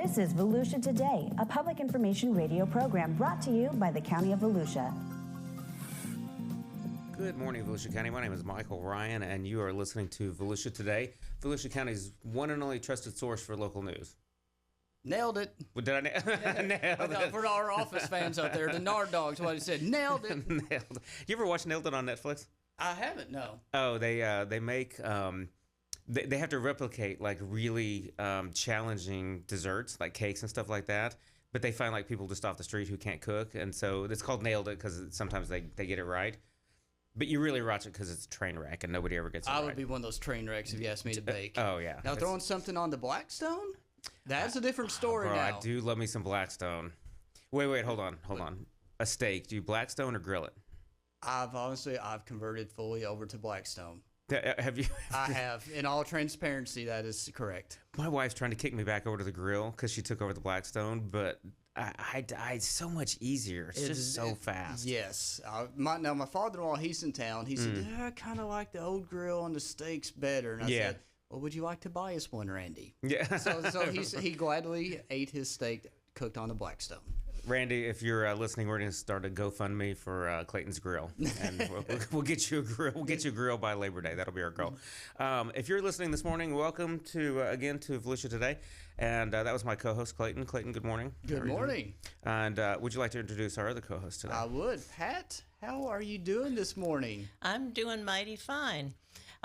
This is Volusia Today, a public information radio program brought to you by the County of Volusia. Good morning, Volusia County. My name is Michael Ryan, and you are listening to Volusia Today, Volusia County's one and only trusted source for local news. Nailed it. Well, did I nailed it? For our Office fans out there, the Nard Dogs, what he said, nailed it. Nailed it. You ever watch Nailed It on Netflix? I haven't, no. Oh, they make they have to replicate like really challenging desserts, like cakes and stuff like that. But they find like people just off the street who can't cook, and so it's called Nailed It because sometimes they get it right. But you really watch it because it's a train wreck and nobody ever gets it right. I would be one of those train wrecks if you asked me to bake. Oh, yeah. Now, throwing something on the Blackstone? That's a different story bro, now. I do love me some Blackstone. Wait, hold on. A steak, do you Blackstone or grill it? I've converted fully over to Blackstone. Have you? I have. In all transparency, that is correct. My wife's trying to kick me back over to the grill because she took over the Blackstone, but it's so much easier. It's just so fast. Yes. My father-in-law, he's in town. He said, I kind of like the old grill and the steaks better. And I said, well, would you like to buy us one, Randy? Yeah. So he gladly ate his steak cooked on a Blackstone. Randy, if you're listening, we're going to start a GoFundMe for Clayton's Grill, and we'll get you a grill. We'll get you a grill by Labor Day. That'll be our goal. If you're listening this morning, welcome again to Volusia Today, and that was my co-host Clayton. Clayton, good morning. Good morning. And would you like to introduce our other co-host today? I would. Pat, how are you doing this morning? I'm doing mighty fine.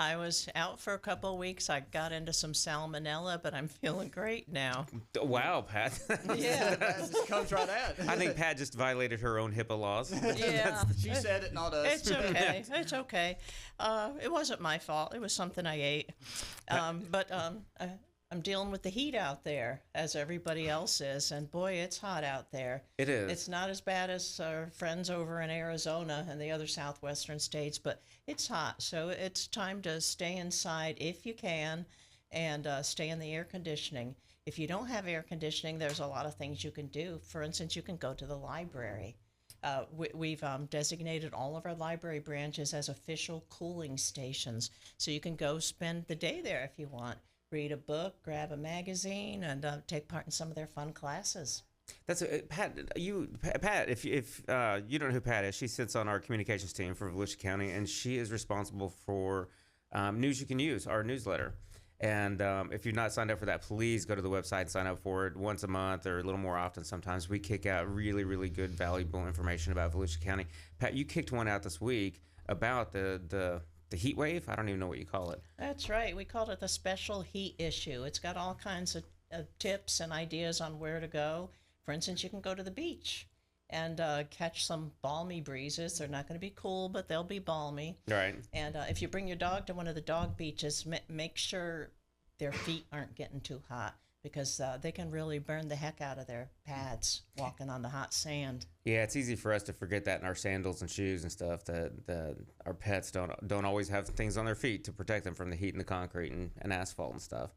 I was out for a couple of weeks. I got into some salmonella, but I'm feeling great now. Wow, Pat. Yeah. That just comes right out. I think Pat just violated her own HIPAA laws. Yeah. She said it, not us. It's okay. It's okay. It wasn't my fault. It was something I ate. But I'm dealing with the heat out there, as everybody else is, and boy, it's hot out there. It is. It's not as bad as our friends over in Arizona and the other southwestern states, but it's hot, so it's time to stay inside if you can, and stay in the air conditioning. If you don't have air conditioning, there's a lot of things you can do. For instance, you can go to the library. We've designated all of our library branches as official cooling stations, so you can go spend the day there if you want. Read a book, grab a magazine, and take part in some of their fun classes. That's Pat. Pat. If you don't know who Pat is, she sits on our communications team for Volusia County, and she is responsible for News You Can Use, our newsletter. And if you're not signed up for that, please go to the website and sign up for it once a month or a little more often. Sometimes we kick out really, really good, valuable information about Volusia County. Pat, you kicked one out this week about the heat wave. I don't even know what you call it. That's right. We called it the special heat issue. It's got all kinds of tips and ideas on where to go. For instance, you can go to the beach and catch some balmy breezes. They're not going to be cool, but they'll be balmy. Right. And if you bring your dog to one of the dog beaches, make sure their feet aren't getting too hot, because they can really burn the heck out of their pads walking on the hot sand. Yeah, it's easy for us to forget that in our sandals and shoes and stuff, that our pets don't always have things on their feet to protect them from the heat and the concrete and asphalt and stuff.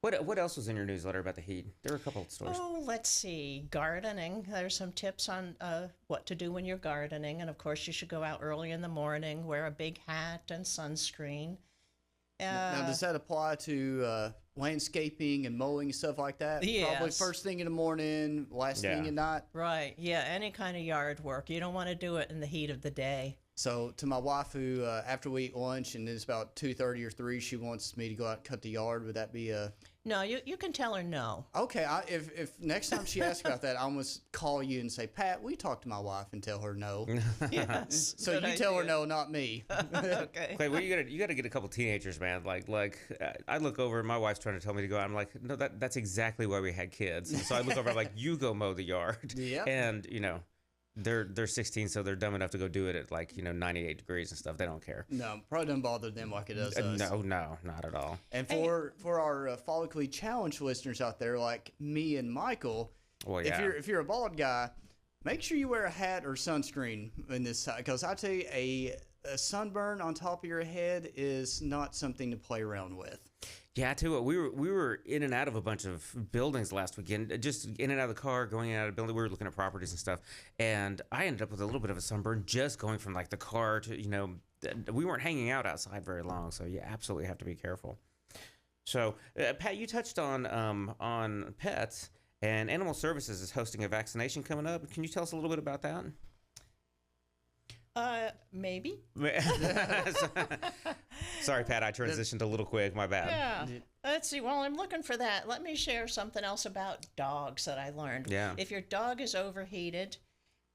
What else was in your newsletter about the heat? There were a couple of stories. Oh, let's see. Gardening. There's some tips on what to do when you're gardening. And, of course, you should go out early in the morning, wear a big hat and sunscreen. Now, does that apply to landscaping and mowing and stuff like that? Yes. Probably first thing in the morning, last thing at night? Right. Yeah, any kind of yard work. You don't want to do it in the heat of the day. So to my wife, who after we eat lunch and it's about 2:30 or 3, she wants me to go out and cut the yard. Would that be a... No, you can tell her no. Okay, if next time she asks about that, I almost call you and say, Pat, we talk to my wife and tell her no. Yes. So you tell her no, not me. Okay. Clay, well, you gotta get a couple teenagers, man. Like I look over and my wife's trying to tell me to go out. I'm like, no, that's exactly why we had kids. So I look over, I'm like, you go mow the yard. Yep. And they're 16, so they're dumb enough to go do it at 98 degrees and stuff. They don't care. No, probably doesn't bother them like it does us. No, not at all. And for our follically challenged listeners out there, like me and Michael, Well, yeah. if you're a bald guy, make sure you wear a hat or sunscreen in this, because I tell you, a sunburn on top of your head is not something to play around with. Yeah, I tell you what, we were in and out of a bunch of buildings last weekend, just in and out of the car, going in and out of building. We were looking at properties and stuff, and I ended up with a little bit of a sunburn just going from the car to, we weren't hanging out outside very long, so you absolutely have to be careful. So, Pat, you touched on pets, And Animal Services is hosting a vaccination coming up. Can you tell us a little bit about that? Maybe. Sorry, Pat, I transitioned a little quick. My bad. Yeah. Let's see. While I'm looking for that, let me share something else about dogs that I learned. Yeah. If your dog is overheated,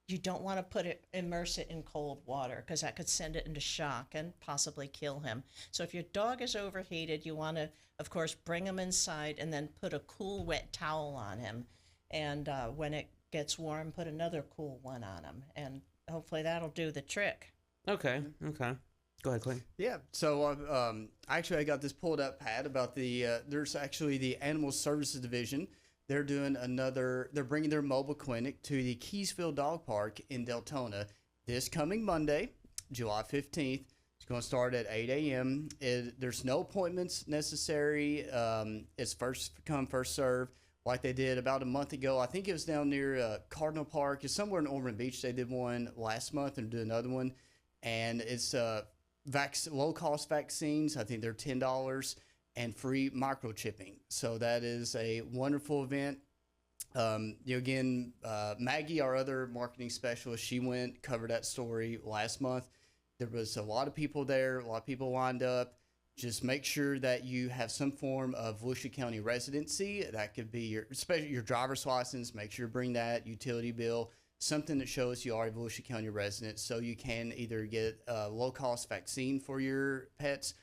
you don't want to immerse it in cold water because that could send it into shock and possibly kill him. So if your dog is overheated, you want to, of course, bring him inside and then put a cool, wet towel on him. And when it gets warm, put another cool one on him. And hopefully that'll do the trick. Okay. Go ahead, Clay. Yeah. So actually, I got this pulled up, Pat, about there's actually the Animal Services Division. They're bringing their mobile clinic to the Keysville Dog Park in Deltona this coming Monday, July 15th. It's going to start at 8 a.m. There's no appointments necessary. It's first come, first serve, like they did about a month ago. I think it was down near Cardinal Park. It's somewhere in Ormond Beach. They did one last month and did another one. And it's low-cost vaccines. I think they're $10. And free microchipping. So that is a wonderful event. Maggie, our other marketing specialist, she covered that story last month. There was a lot of people there, a lot of people lined up. Just make sure that you have some form of Volusia County residency. That could be especially your driver's license. Make sure you bring that, utility bill, something that shows you are a Volusia County resident, so you can either get a low-cost vaccine for your pets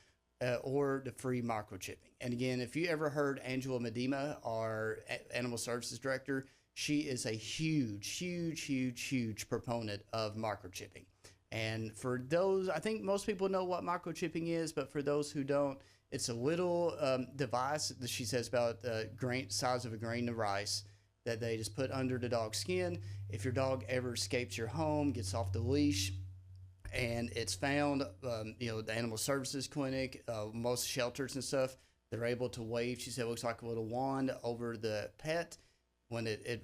or the free microchipping. And again, if you ever heard Angela Medema, our Animal Services Director, she is a huge proponent of microchipping. And for those, I think most people know what microchipping is, but for those who don't, it's a little device that she says about the size of a grain of rice that they just put under the dog's skin. If your dog ever escapes your home, gets off the leash, and it's found, the Animal Services Clinic, most shelters and stuff, they're able to wave. She said it looks like a little wand over the pet. When it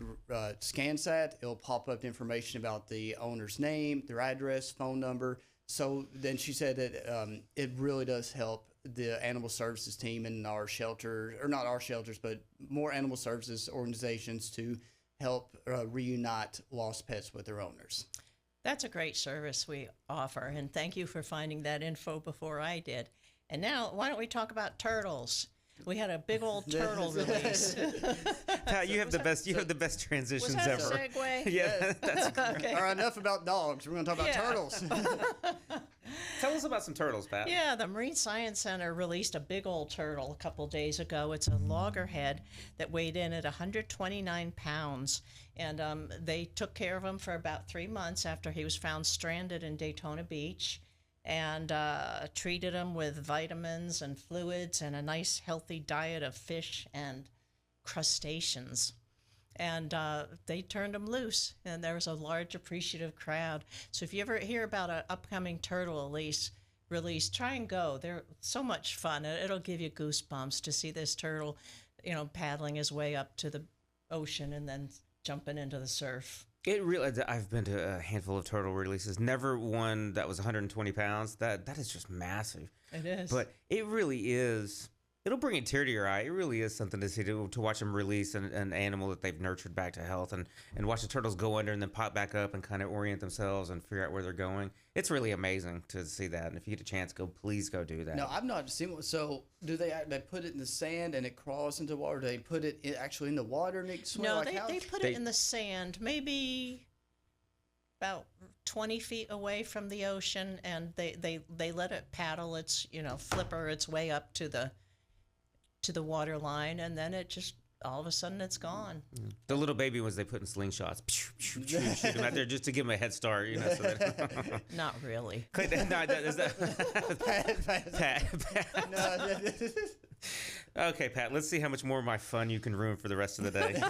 scans that, it'll pop up information about the owner's name, their address, phone number. So then she said that it really does help the Animal Services team in our shelter, or not our shelters, but more animal services organizations to help reunite lost pets with their owners. That's a great service we offer, and thank you for finding that info before I did. And now, why don't we talk about turtles? We had a big old turtle release. Pat, you have the best transitions Was that ever. a segue? Yeah, that's great. Okay. All right, enough about dogs. We're going to talk about turtles. Tell us about some turtles, Pat. Yeah, the Marine Science Center released a big old turtle a couple days ago. It's a loggerhead that weighed in at 129 pounds. And they took care of him for about 3 months after he was found stranded in Daytona Beach, and treated him with vitamins and fluids and a nice healthy diet of fish and crustaceans. And they turned him loose, and there was a large appreciative crowd. So if you ever hear about an upcoming turtle release, try and go. They're so much fun. It'll give you goosebumps to see this turtle, paddling his way up to the ocean and then jumping into the surf. I've been to a handful of turtle releases. Never one that was 120 pounds. That is just massive. It is. But it really is. It'll bring a tear to your eye. It really is something to see, to watch them release an animal that they've nurtured back to health, and watch the turtles go under and then pop back up and kind of orient themselves and figure out where they're going. It's really amazing to see that. And if you get a chance, please go do that. No, I've not seen one. So do they put it in the sand and it crawls into water? Do they put it actually in the water and it swims? No, they put it in the sand, maybe about 20 feet away from the ocean, and they let it paddle its flipper its way up to the water line, and then it just all of a sudden it's gone. The little baby ones they put in slingshots, shoot them out there just to give them a head start, So that Not really. Okay, Pat. Let's see how much more of my fun you can ruin for the rest of the day.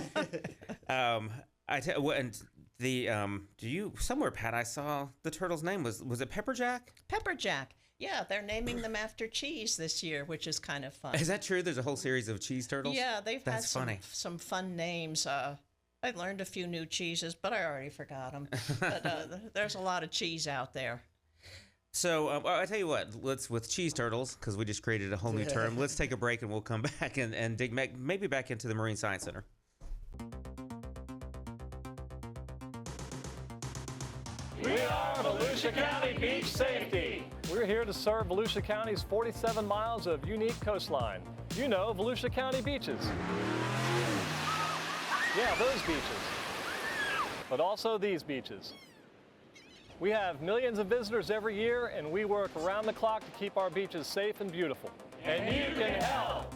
Somewhere, Pat, I saw the turtle's name was it Pepperjack? Pepperjack. Yeah, they're naming them after cheese this year, which is kind of fun. Is that true? There's a whole series of cheese turtles? Yeah, they've had funny. some fun names. I learned a few new cheeses, but I already forgot them. But there's a lot of cheese out there. So I tell you what, with cheese turtles, because we just created a whole new term, let's take a break and we'll come back and dig maybe back into the Marine Science Center. Volusia County Beach Safety. We're here to serve Volusia County's 47 miles of unique coastline. You know, Volusia County beaches. Yeah, those beaches. But also these beaches. We have millions of visitors every year, and we work around the clock to keep our beaches safe and beautiful. And you can help.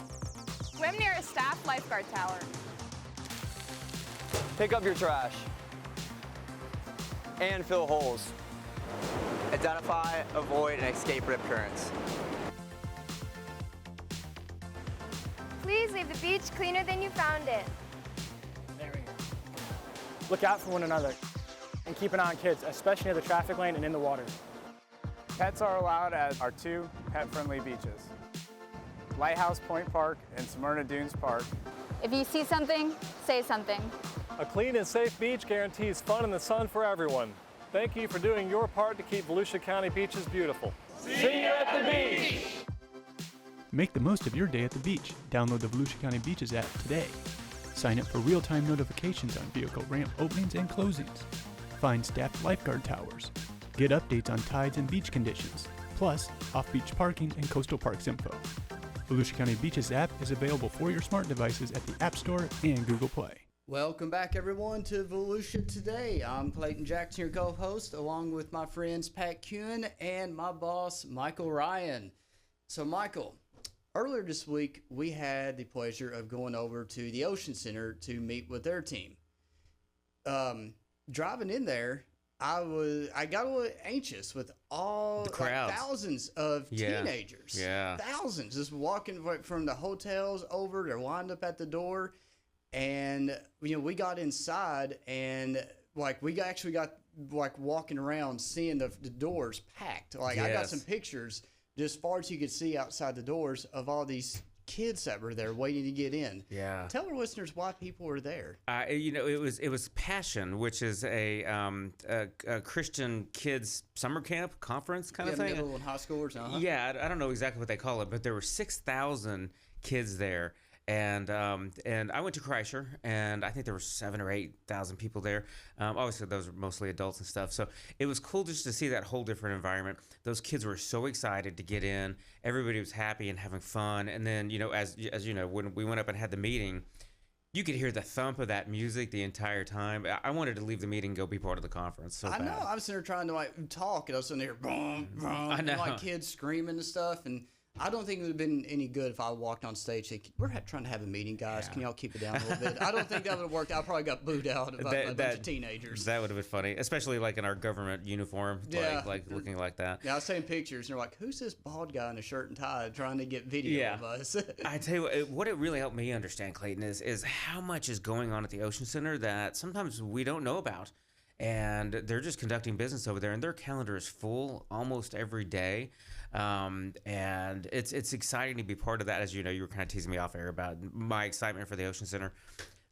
Swim near a staff lifeguard tower. Pick up your trash and fill holes. Identify, avoid, and escape rip currents. Please leave the beach cleaner than you found it. There we go. Look out for one another and keep an eye on kids, especially near the traffic lane and in the water. Pets are allowed at our 2 pet-friendly beaches, Lighthouse Point Park and Smyrna Dunes Park. If you see something, say something. A clean and safe beach guarantees fun in the sun for everyone. Thank you for doing your part to keep Volusia County beaches beautiful. See you at the beach! Make the most of your day at the beach. Download the Volusia County Beaches app today. Sign up for real-time notifications on vehicle ramp openings and closings. Find staffed lifeguard towers. Get updates on tides and beach conditions, plus off-beach parking and coastal parks info. Volusia County Beaches app is available for your smart devices at the App Store and Google Play. Welcome back, everyone, to Volusia Today. I'm Clayton Jackson, your co-host, along with my friends Pat Kuhn and my boss, Michael Ryan. So, Michael, earlier this week, we had the pleasure of going over to the Ocean Center to meet with their team. Driving in there, I got a little anxious with all The crowds. Thousands of Yeah. teenagers. Yeah. Thousands just walking from the hotels over. They're lined up at the door. And, we got inside and, we actually got, walking around seeing the doors packed. I got Yes. some pictures just far as you could see outside the doors of all these kids that were there waiting to get in. Yeah. Tell our listeners why people were there. It was Passion, which is a Christian kids summer camp conference kind of thing. Middle and high schoolers. Uh-huh. Yeah, I don't know exactly what they call it, but there were 6,000 kids there. And I went to Kreischer, and I think there were 7,000 or 8,000 people there. Obviously, those were mostly adults and stuff. So it was cool just to see that whole different environment. Those kids were so excited to get in. Everybody was happy and having fun. And then, as you know, when we went up and had the meeting, you could hear the thump of that music the entire time. I wanted to leave the meeting and go be part of the conference. So I bad. know. I was sitting there trying to talk, and I was sitting there, boom, boom, I know. and kids screaming and stuff. And I don't think it would have been any good if I walked on stage and said, we're trying to have a meeting, guys. Yeah. Can y'all keep it down a little bit? I don't think that would have worked. I probably got booed out by a bunch of teenagers. That would have been funny, especially in our government uniform, Yeah. looking like that. Yeah, I was seeing pictures, and they're like, who's this bald guy in a shirt and tie trying to get video of us? I tell you what it really helped me understand, Clayton, is how much is going on at the Ocean Center that sometimes we don't know about. And they're just conducting business over there, and their calendar is full almost every day. And it's exciting to be part of that. As you know, you were kind of teasing me off air about my excitement for the Ocean Center.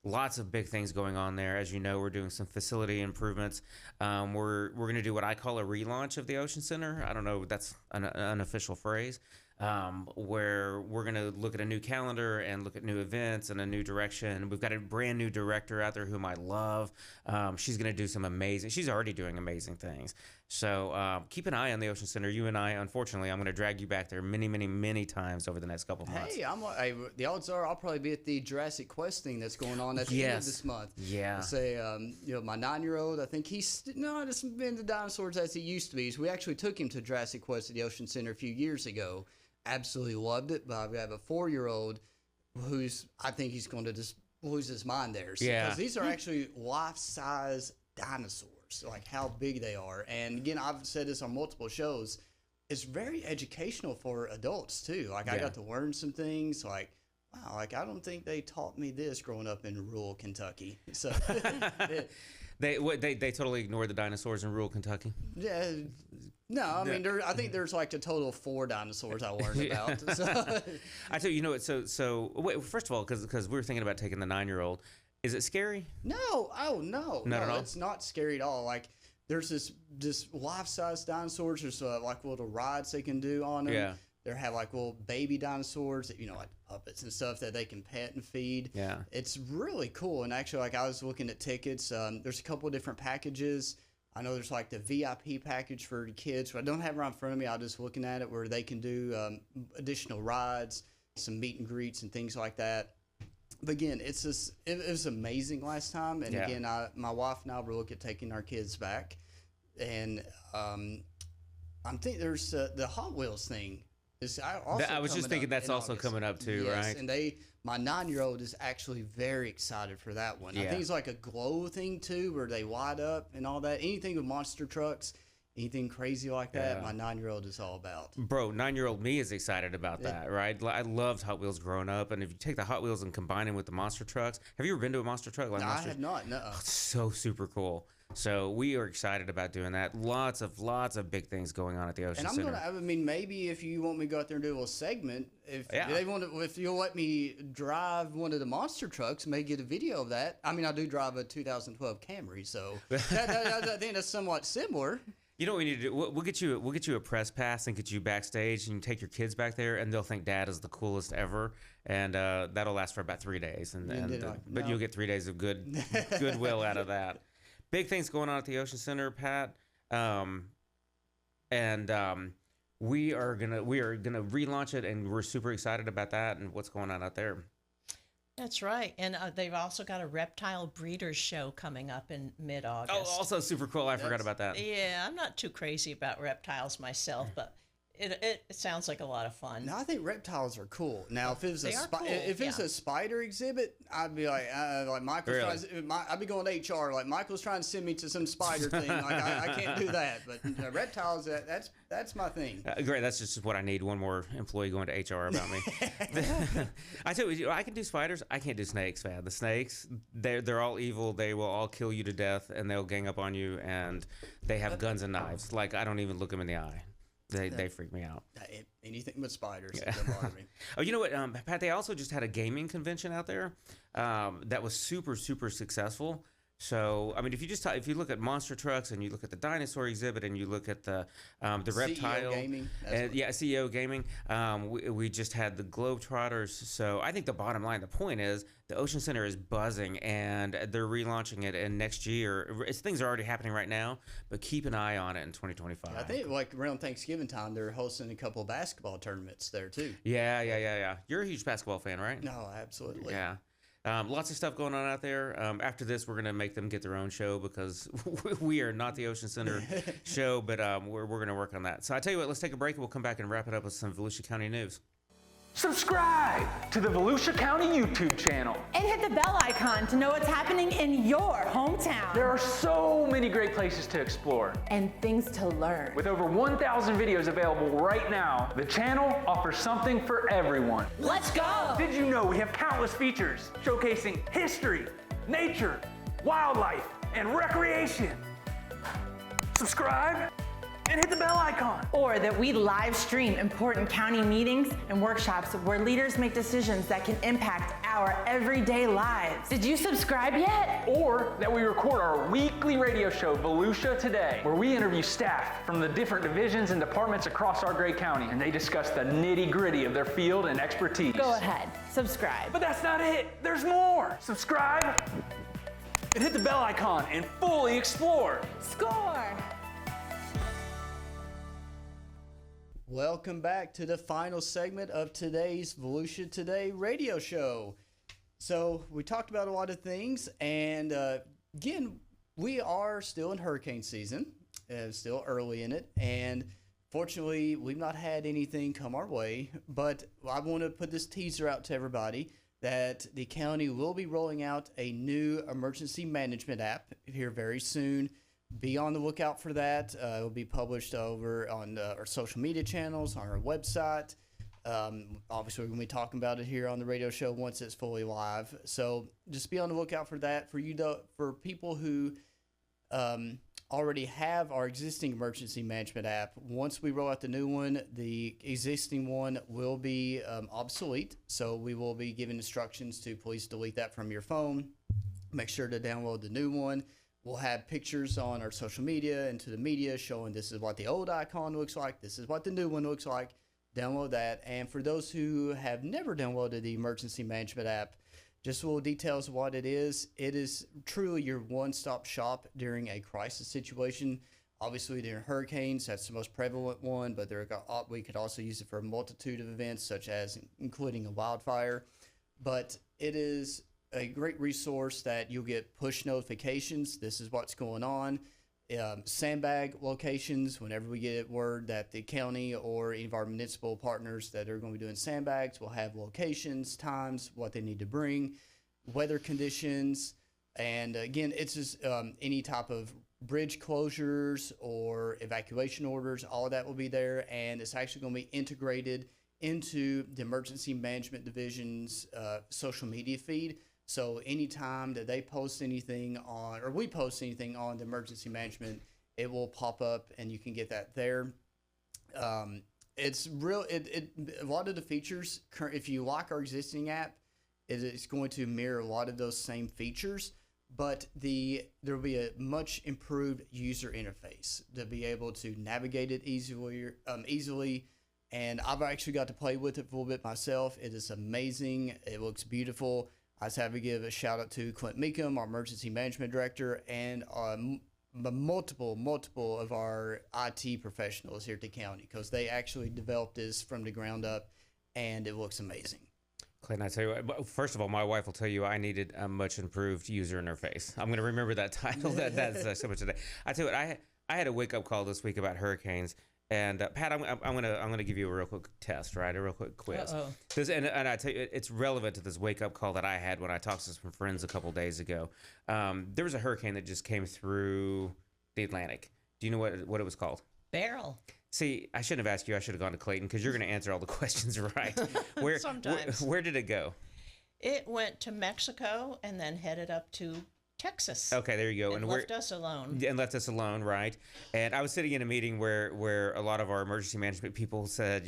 Lots of big things going on there. As you know, we're doing some facility improvements. We're going to do what I call a relaunch of the Ocean Center. I don't know if that's an unofficial phrase. Where we're going to look at a new calendar and look at new events and a new direction. We've got a brand new director out there whom I love. She's going to do she's already doing amazing things. So keep an eye on the Ocean Center. You and I, unfortunately, I'm going to drag you back there many, many, many times over the next couple of months. Hey, the odds are I'll probably be at the Jurassic Quest thing that's going on at the end of this month. Yeah. Say, my 9-year-old, I think he's not as been the dinosaurs as he used to be. So we actually took him to Jurassic Quest at the Ocean Center a few years ago. Absolutely loved it, but I have a 4-year-old I think he's going to just lose his mind there. Because these are actually life-size dinosaurs, how big they are. And again, I've said this on multiple shows, it's very educational for adults too. I got to learn some things wow, I don't think they taught me this growing up in rural Kentucky. So They totally ignored the dinosaurs in rural Kentucky. yeah. No, I mean, I think there's a total of 4 dinosaurs I learned about. So. I tell you, so wait, first of all, because we were thinking about taking the 9-year-old, is it scary? No, no, Not at all? it's not scary at all. There's this life-size dinosaurs. There's little rides they can do on them. Yeah. They have little baby dinosaurs that puppets and stuff that they can pet and feed. Yeah. It's really cool. And actually, I was looking at tickets. There's a couple of different packages. I know there's like the VIP package for the kids. So I don't have it right in front of me. I'm just looking at it where they can do additional rides, some meet and greets and things like that. But again, it was amazing last time. And again, my wife and I were looking at taking our kids back. And I'm thinking there's the Hot Wheels thing. I was just thinking that's also coming up too, right? And my 9-year-old is actually very excited for that one. I think it's like a glow thing too, where they light up and all that. Anything with monster trucks, anything crazy like that, my 9-year-old is all about. Bro, 9-year-old me is excited about that, right? I loved Hot Wheels growing up, and if you take the Hot Wheels and combine them with the monster trucks, have you ever been to a monster truck? No, I have not. No. Oh, it's so super cool. So we are excited about doing that. Lots of big things going on at the Ocean Center. I mean, maybe if you want me to go out there and do a little segment, if you'll let me drive one of the monster trucks, may get a video of that. I mean, I do drive a 2012 Camry, so I think that's somewhat similar. You know what we need to do? We'll get you a press pass and get you backstage, and you take your kids back there, and they'll think Dad is the coolest ever, and that'll last for about 3 days, but you'll get 3 days of goodwill out of that. Big things going on at the Ocean Center, Pat, and we are gonna relaunch it, and we're super excited about that and what's going on out there. That's right, and they've also got a reptile breeders show coming up in mid-August. Oh, also super cool. I forgot about that. Yeah, I'm not too crazy about reptiles myself, but it sounds like a lot of fun. No, I think reptiles are cool. Now, if it was a spider exhibit, I'd be like Michael's I'd be going to HR. Like, Michael's trying to send me to some spider thing. Like, I can't do that. But reptiles, that's my thing. Great. That's just what I need. One more employee going to HR about me. I tell you, I can do spiders. I can't do snakes, man. The snakes, they're all evil. They will all kill you to death, and they'll gang up on you, and they have guns and knives. Like, I don't even look them in the eye. They freak me out. Anything but spiders. Don't bother me. Oh, you know what, Pat? They also just had a gaming convention out there that was super, super successful. So, I mean, if you look at monster trucks and you look at the dinosaur exhibit and you look at the reptile, gaming, CEO gaming, we just had the Globetrotters. So, I think the bottom line, the point is, the Ocean Center is buzzing, and they're relaunching it. And next year, things are already happening right now, but keep an eye on it in 2025. I think like around Thanksgiving time, they're hosting a couple of basketball tournaments there too. Yeah. You're a huge basketball fan, right? No, absolutely. Yeah. Lots of stuff going on out there. After this, we're going to make them get their own show because we are not the Ocean Center show, but we're going to work on that. So I tell you what, let's take a break and we'll come back and wrap it up with some Volusia County news. Subscribe to the Volusia County YouTube channel. And hit the bell icon to know what's happening in your hometown. There are so many great places to explore. And things to learn. With over 1,000 videos available right now, the channel offers something for everyone. Let's go! Did you know we have countless features showcasing history, nature, wildlife, and recreation? Subscribe and hit the bell icon. Or that we live stream important county meetings and workshops where leaders make decisions that can impact our everyday lives. Did you subscribe yet? Or that we record our weekly radio show, Volusia Today, where we interview staff from the different divisions and departments across our great county, and they discuss the nitty-gritty of their field and expertise. Go ahead, subscribe. But that's not it. There's more. Subscribe and hit the bell icon and fully explore. Score! Welcome back to the final segment of today's Volusia Today radio show. So we talked about a lot of things, and again, we are still in hurricane season, still early in it, and fortunately, we've not had anything come our way, but I want to put this teaser out to everybody that the county will be rolling out a new emergency management app here very soon. Be on the lookout for that. It will be published over on our social media channels, on our website. Obviously, we're going to be talking about it here on the radio show once it's fully live. So just be on the lookout for that. For people who already have our existing emergency management app, once we roll out the new one, the existing one will be obsolete. So we will be giving instructions to please delete that from your phone. Make sure to download the new one. We'll have pictures on our social media and to the media showing this is what the old icon looks like. This is what the new one looks like. Download that. And for those who have never downloaded the emergency management app, Just little details of what it is. It is truly your one-stop shop during a crisis situation. Obviously, during hurricanes, that's the most prevalent one, but we could also use it for a multitude of events, such as including a wildfire. But it is a great resource that you'll get push notifications. This is what's going on. Sandbag locations, whenever we get word that the county or any of our municipal partners that are going to be doing sandbags will have locations, times, what they need to bring, weather conditions, and again, it's just any type of bridge closures or evacuation orders, all of that will be there, and it's actually going to be integrated into the Emergency Management Division's social media feed. So anytime that they post anything on, or we post anything on the emergency management, it will pop up and you can get that there. It's real. A lot of the features, if you like our existing app, it's going to mirror a lot of those same features, but there will be a much improved user interface to be able to navigate it easily. And I've actually got to play with it for a little bit myself. It is amazing. It looks beautiful. I just have to give a shout out to Clint Meekum, our emergency management director, and multiple of our IT professionals here at the county, because they actually developed this from the ground up, and it looks amazing. Clayton, I tell you what, first of all, my wife will tell you I needed a much improved user interface. I'm going to remember that title. That's so much today. I tell you what, I had a wake up call this week about hurricanes. And Pat, I'm gonna give you a real quick test, right? A real quick quiz. And I tell you, it's relevant to this wake up call that I had when I talked to some friends a couple days ago. There was a hurricane that just came through the Atlantic. Do you know what it was called? Beryl. See, I shouldn't have asked you. I should have gone to Clayton, because you're going to answer all the questions right. Sometimes. Where did it go? It went to Mexico and then headed up to Texas. Okay, there you go. And left us alone. And left us alone, right? And I was sitting in a meeting where a lot of our emergency management people said,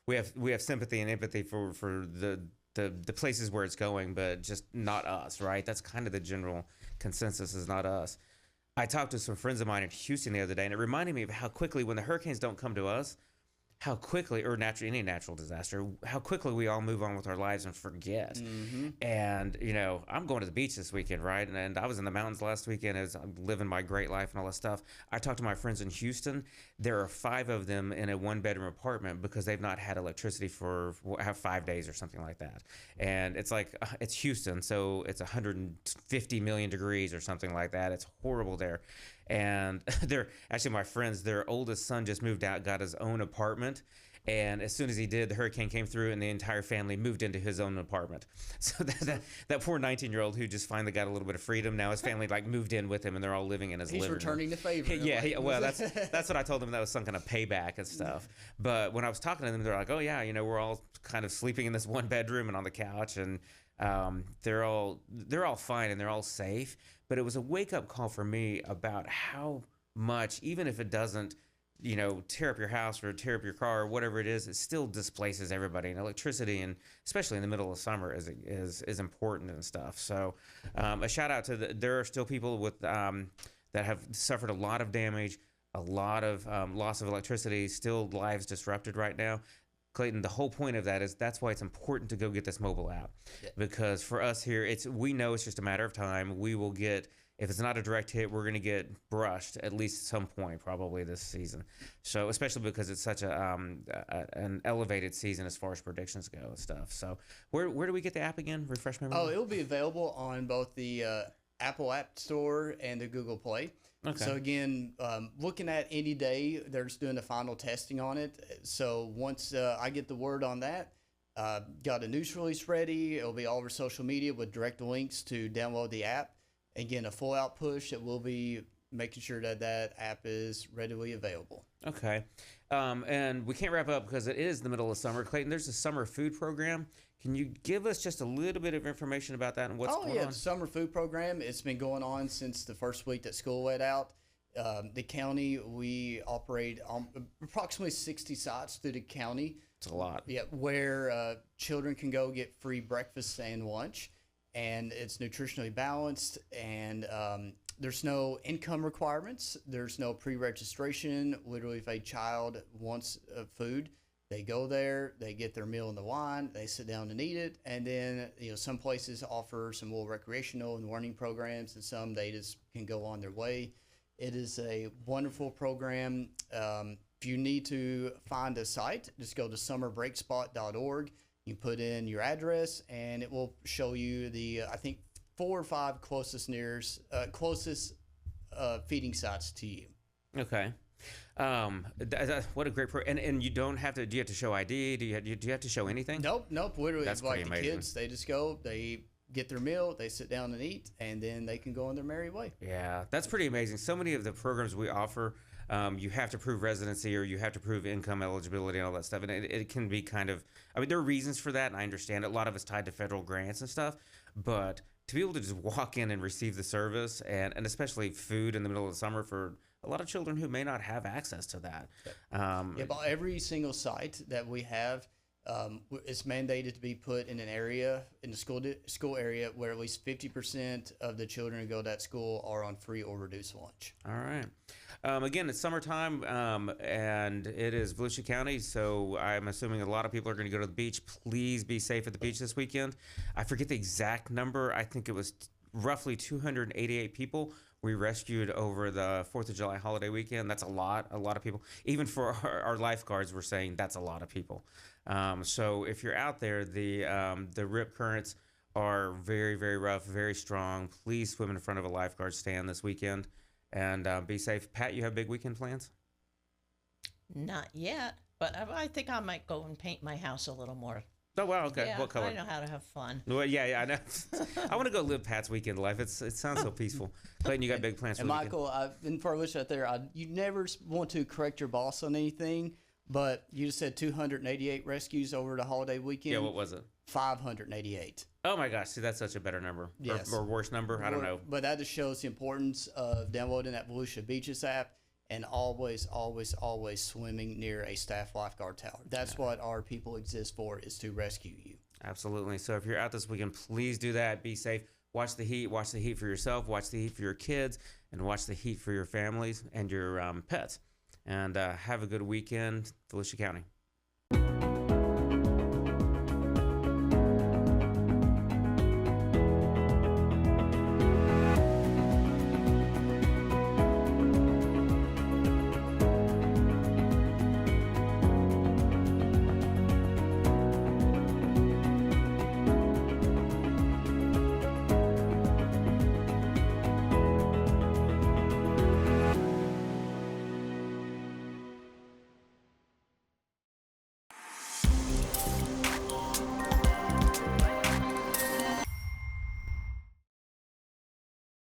we have sympathy and empathy for the places where it's going, but just not us, right? That's kind of the general consensus, is not us. I talked to some friends of mine in Houston the other day, and it reminded me of how quickly, when the hurricanes don't come to us, how quickly, or any natural disaster, how quickly we all move on with our lives and forget. Mm-hmm. And, I'm going to the beach this weekend, right? And I was in the mountains last weekend as I'm living my great life and all that stuff. I talked to my friends in Houston. There are 5 of them in a 1-bedroom apartment because they've not had electricity for 5 days or something like that. And it's like, it's Houston, so it's 150 million degrees or something like that. It's horrible there. And my friends, their oldest son just moved out, got his own apartment. And as soon as he did, the hurricane came through and the entire family moved into his own apartment. So that poor 19-year-old who just finally got a little bit of freedom, now his family moved in with him and they're all living in his living room. He's returning the favor. Yeah, well, that's what I told them. That was some kind of payback and stuff. But when I was talking to them, they're like, oh yeah, we're all kind of sleeping in this 1 bedroom and on the couch, and they're all fine and they're all safe. But it was a wake-up call for me about how much, even if it doesn't, tear up your house or tear up your car or whatever it is, it still displaces everybody. And electricity, and especially in the middle of summer, is important and stuff. So a shout out to there are still people with that have suffered a lot of damage, a lot of loss of electricity, still lives disrupted right now. Clayton, the whole point of that is that's why it's important to go get this mobile app. Yeah. Because for us here, we know it's just a matter of time. We will get, if it's not a direct hit, we're going to get brushed at least at some point probably this season. So especially because it's such an elevated season as far as predictions go and stuff. So where do we get the app again? Refresh my memory. Oh, it will be available on both the Apple App Store and the Google Play. Okay. So again, looking at any day, they're just doing the final testing on it. So once I get the word on that, got a news release ready. It'll be all over social media with direct links to download the app. Again, a full out push. It will be making sure that app is readily available. Okay. And we can't wrap up because it is the middle of summer. Clayton, there's a summer food program. Can you give us just a little bit of information about that and what's going on? The summer food program, it's been going on since the first week that school let out. The county, we operate on approximately 60 sites through the county. It's a lot. Yeah, where children can go get free breakfast and lunch, and it's nutritionally balanced, and there's no income requirements. There's no pre-registration. Literally, if a child wants food, They go there, they get their meal and the wine, they sit down and eat it, and then some places offer some more recreational and learning programs, and some they just can go on their way. It is a wonderful program. If you need to find a site, just go to summerbreakspot.org. You put in your address, and it will show you the I think 4 or 5 closest feeding sites to you. Okay. What a great program. And you don't have to, do you have to show ID? Do you have to show anything? Nope. Literally, That's it's like pretty the amazing. kids, they just go, they get their meal, they sit down and eat, and then they can go on their merry way. Yeah, that's pretty amazing. So many of the programs we offer, you have to prove residency or you have to prove income eligibility and all that stuff. And it can be kind of, there are reasons for that, and I understand it. A lot of it's tied to federal grants and stuff. But to be able to just walk in and receive the service, and especially food in the middle of the summer for a lot of children who may not have access to that. But every single site that we have, it's mandated to be put in an area, in the school area, where at least 50% of the children who go to that school are on free or reduced lunch. All right. Again, it's summertime, and it is Volusia County, so I'm assuming a lot of people are going to go to the beach. Please be safe at the beach this weekend. I forget the exact number. I think it was roughly 288 people we rescued over the 4th of July holiday weekend. That's a lot of people. Even for our lifeguards, we're saying that's a lot of people. So if you're out there, the rip currents are very, very rough, very strong. Please swim in front of a lifeguard stand this weekend and be safe. Pat, you have big weekend plans? Not yet, but I think I might go and paint my house a little more. Oh, wow, okay. Yeah, What color? I know how to have fun. Well, yeah, I know. I want to go live Pat's weekend life. It sounds so peaceful. Clayton, you got big plans for And the Michael, and for Alicia out there, you never want to correct your boss on anything, but you just said 288 rescues over the holiday weekend. Yeah, what was it? 588. Oh my gosh, see, that's such a better number. Yes. Or worse number. I don't know. But that just shows the importance of downloading that Volusia Beaches app and always swimming near a staff lifeguard tower. That's what our people exist for, is to rescue you. Absolutely. So if you're out this weekend, please do that. Be safe. Watch the heat. Watch the heat for yourself. Watch the heat for your kids. And watch the heat for your families and your pets. And have a good weekend, Volusia County.